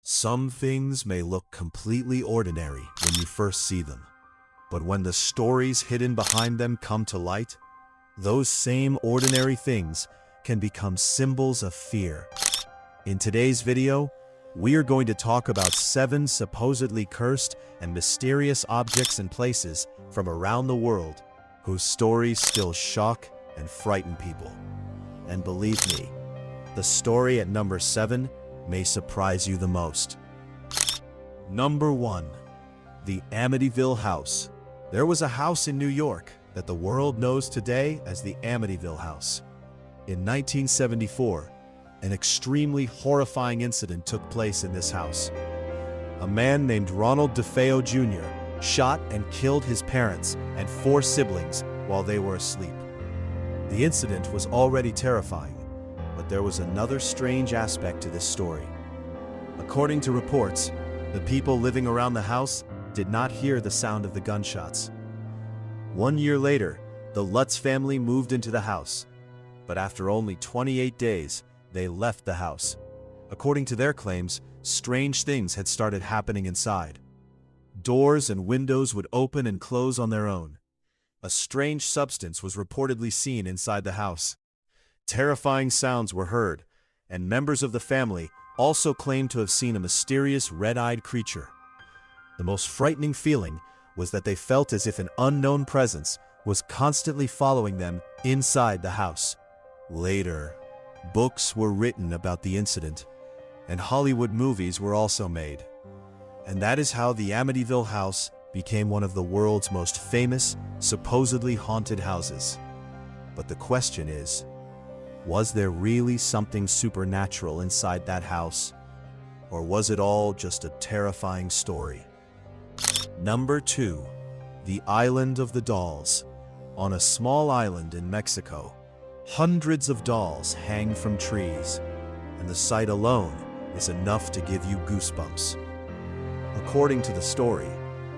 Some things may look completely ordinary when you first see them, but when the stories hidden behind them come to light, those same ordinary things can become symbols of fear. In today's video, we are going to talk about 7 supposedly cursed and mysterious objects and places from around the world whose stories still shock and frighten people. And believe me, the story at number 7 may surprise you the most. Number 1. The Amityville House. There was a house in New York that the world knows today as the Amityville House. In 1974, an extremely horrifying incident took place in this house. A man named Ronald DeFeo Jr. shot and killed his parents and 4 siblings while they were asleep. The incident was already terrifying, but there was another strange aspect to this story. According to reports, the people living around the house did not hear the sound of the gunshots. 1 year later, the Lutz family moved into the house, but after only 28 days, they left the house. According to their claims, strange things had started happening inside. Doors and windows would open and close on their own. A strange substance was reportedly seen inside the house. Terrifying sounds were heard, and members of the family also claimed to have seen a mysterious red-eyed creature. The most frightening feeling was that they felt as if an unknown presence was constantly following them inside the house. Later, books were written about the incident, and Hollywood movies were also made. And that is how the Amityville House became one of the world's most famous, supposedly haunted houses. But the question is, was there really something supernatural inside that house? Or was it all just a terrifying story? Number 2. The Island of the Dolls. On a small island in Mexico, hundreds of dolls hang from trees, and the sight alone is enough to give you goosebumps. According to the story,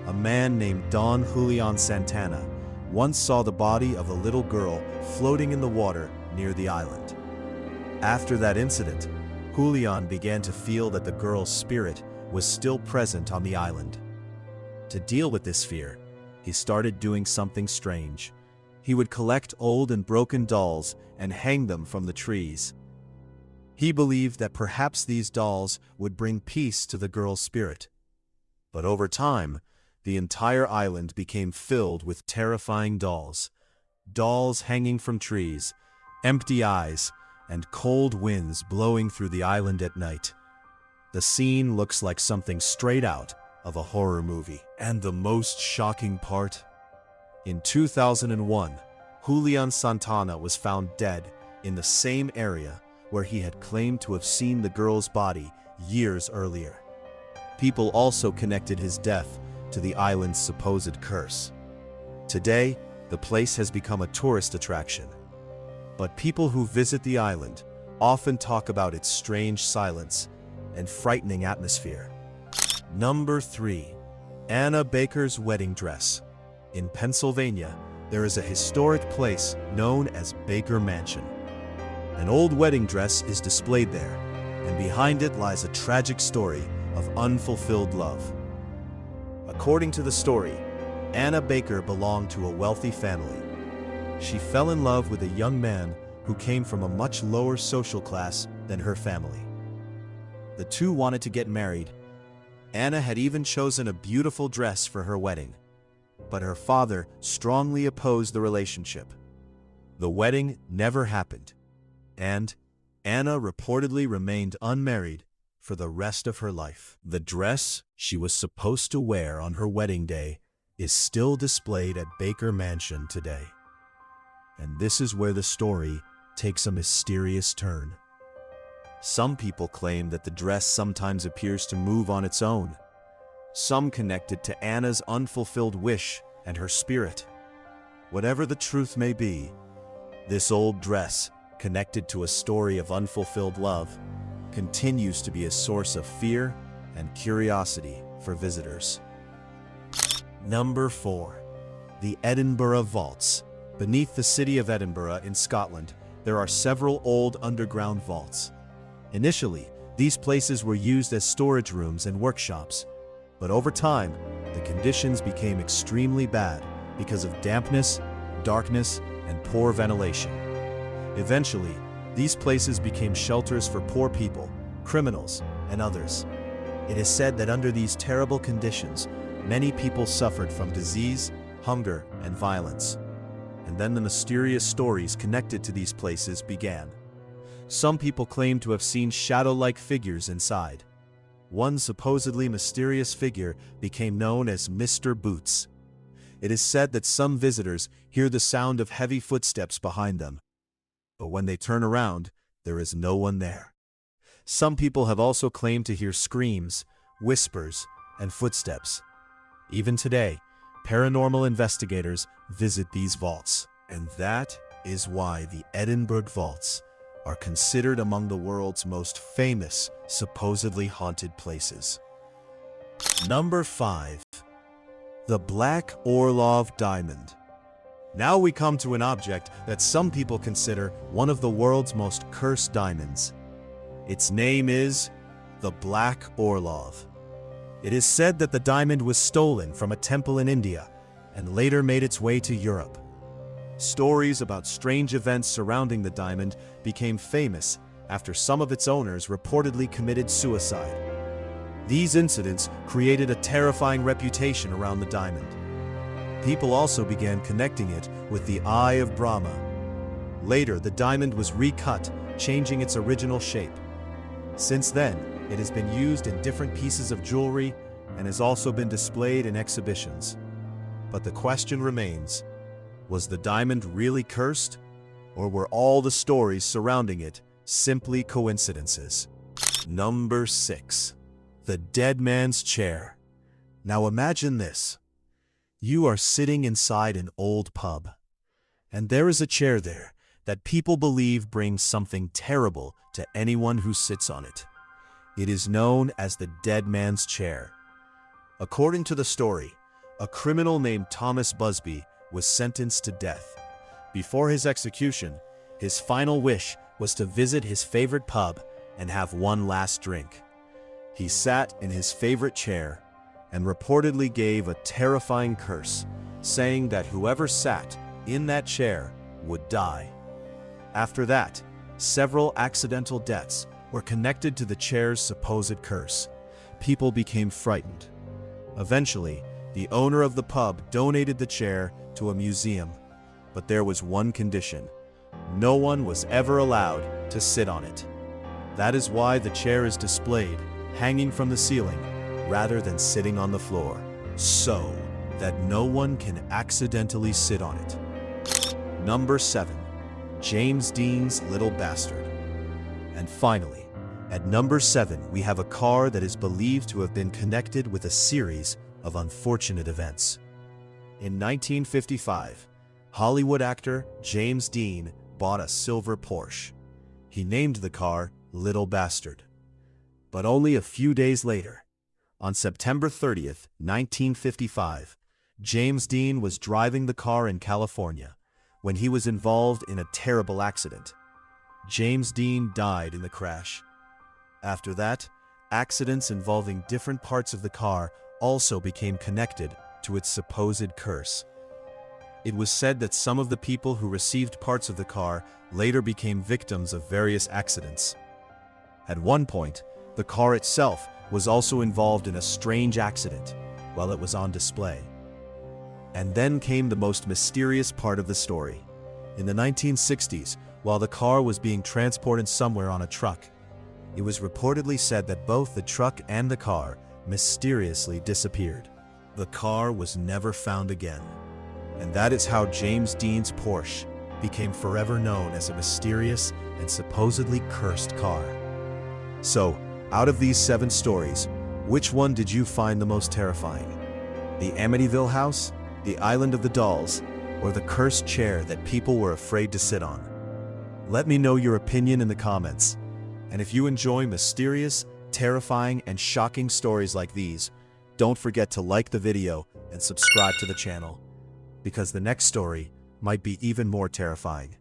a man named Don Julian Santana once saw the body of a little girl floating in the water near the island. After that incident, Julian began to feel that the girl's spirit was still present on the island. To deal with this fear, he started doing something strange. He would collect old and broken dolls and hang them from the trees. He believed that perhaps these dolls would bring peace to the girl's spirit. But over time, the entire island became filled with terrifying dolls. Dolls hanging from trees, empty eyes, and cold winds blowing through the island at night. The scene looks like something straight out of a horror movie. And the most shocking part? In 2001, Julian Santana was found dead in the same area where he had claimed to have seen the girl's body years earlier. People also connected his death to the island's supposed curse. Today, the place has become a tourist attraction. But people who visit the island often talk about its strange silence and frightening atmosphere. Number 3. Anna Baker's wedding dress. In Pennsylvania, there is a historic place known as Baker Mansion. An old wedding dress is displayed there, and behind it lies a tragic story of unfulfilled love. According to the story, Anna Baker belonged to a wealthy family. She fell in love with a young man who came from a much lower social class than her family. The two wanted to get married. Anna had even chosen a beautiful dress for her wedding, but her father strongly opposed the relationship. The wedding never happened, and Anna reportedly remained unmarried for the rest of her life. The dress she was supposed to wear on her wedding day is still displayed at Baker Mansion today. And this is where the story takes a mysterious turn. Some people claim that the dress sometimes appears to move on its own. Some connect it to Anna's unfulfilled wish and her spirit. Whatever the truth may be, this old dress, connected to a story of unfulfilled love, continues to be a source of fear and curiosity for visitors. Number 4. The Edinburgh Vaults. Beneath the city of Edinburgh in Scotland, there are several old underground vaults. Initially, These places were used as storage rooms and workshops, but over time, the conditions became extremely bad because of dampness, darkness, and poor ventilation. Eventually, these places became shelters for poor people, criminals, and others. It is said that under these terrible conditions, many people suffered from disease, hunger, and violence. And then the mysterious stories connected to these places began. Some people claim to have seen shadow-like figures inside. One supposedly mysterious figure became known as Mr. Boots. It is said that some visitors hear the sound of heavy footsteps behind them. But when they turn around, there is no one there. Some people have also claimed to hear screams, whispers, and footsteps. Even today, paranormal investigators visit these vaults. And that is why the Edinburgh Vaults are considered among the world's most famous, supposedly haunted places. Number 5. The Black Orlov Diamond. Now we come to an object that some people consider one of the world's most cursed diamonds. Its name is the Black Orlov. It is said that the diamond was stolen from a temple in India and later made its way to Europe. Stories about strange events surrounding the diamond became famous after some of its owners reportedly committed suicide. These incidents created a terrifying reputation around the diamond. People also began connecting it with the Eye of Brahma. Later, the diamond was recut, changing its original shape. Since then, it has been used in different pieces of jewelry and has also been displayed in exhibitions. But the question remains, was the diamond really cursed, or were all the stories surrounding it simply coincidences? Number 6. The Dead Man's Chair. Now imagine this. You are sitting inside an old pub, and there is a chair there that people believe brings something terrible to anyone who sits on it. It is known as the Dead Man's Chair. According to the story, a criminal named Thomas Busby was sentenced to death. Before his execution, his final wish was to visit his favorite pub and have one last drink. He sat in his favorite chair and reportedly gave a terrifying curse, saying that whoever sat in that chair would die. After that, several accidental deaths were connected to the chair's supposed curse. People became frightened. Eventually, the owner of the pub donated the chair to a museum, but there was one condition. No one was ever allowed to sit on it. That is why the chair is displayed, hanging from the ceiling, rather than sitting on the floor, so that no one can accidentally sit on it. Number 7. James Dean's Little Bastard. And finally, at number 7, we have a car that is believed to have been connected with a series of unfortunate events. In 1955, Hollywood actor James Dean bought a silver Porsche. He named the car Little Bastard. But only a few days later, on September 30th, 1955, James Dean was driving the car in California when he was involved in a terrible accident. James Dean died in the crash. After that, accidents involving different parts of the car also became connected to its supposed curse. It was said that some of the people who received parts of the car later became victims of various accidents. At one point, the car itself was also involved in a strange accident while it was on display. And then came the most mysterious part of the story. In the 1960s, while the car was being transported somewhere on a truck, it was reportedly said that both the truck and the car mysteriously disappeared. The car was never found again. And that is how James Dean's Porsche became forever known as a mysterious and supposedly cursed car. So, out of these 7 stories, which one did you find the most terrifying? The Amityville house, the Island of the Dolls, or the cursed chair that people were afraid to sit on? Let me know your opinion in the comments. And if you enjoy mysterious, terrifying, and shocking stories like these, don't forget to like the video and subscribe to the channel, because the next story might be even more terrifying.